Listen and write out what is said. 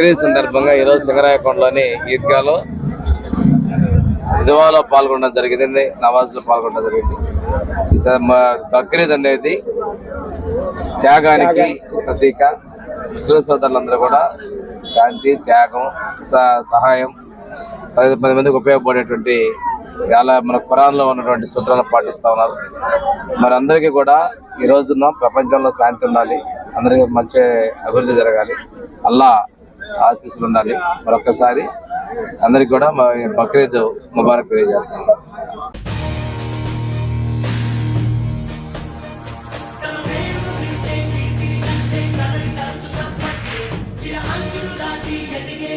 బక్రీద్ సందర్భంగా ఈరోజు సింగరాయకొండలోని ఈద్గాలో దువాలో పాల్గొనడం జరిగింది, నమాజ్లో పాల్గొనడం జరిగింది. బక్రీద్ అనేది త్యాగానికి ప్రతీక. ముస్లిం సోదరులందరూ కూడా శాంతి, త్యాగం, సహాయం 10 మందికి ఉపయోగపడేటువంటి చాలా మన ఖురాన్లో ఉన్నటువంటి సూత్రాలను పాటిస్తూ ఉన్నారు. మరి అందరికీ కూడా ఈ రోజున ప్రపంచంలో శాంతి ఉండాలి, అందరికీ మంచి అభివృద్ధి జరగాలి, అల్లా ఆశీస్సులు ఉండాలి. మరొకసారి అందరికీ కూడా బక్రీద్ ముబారక్ తెలియజేస్తాను. అంచులు దాటి ఎదిగే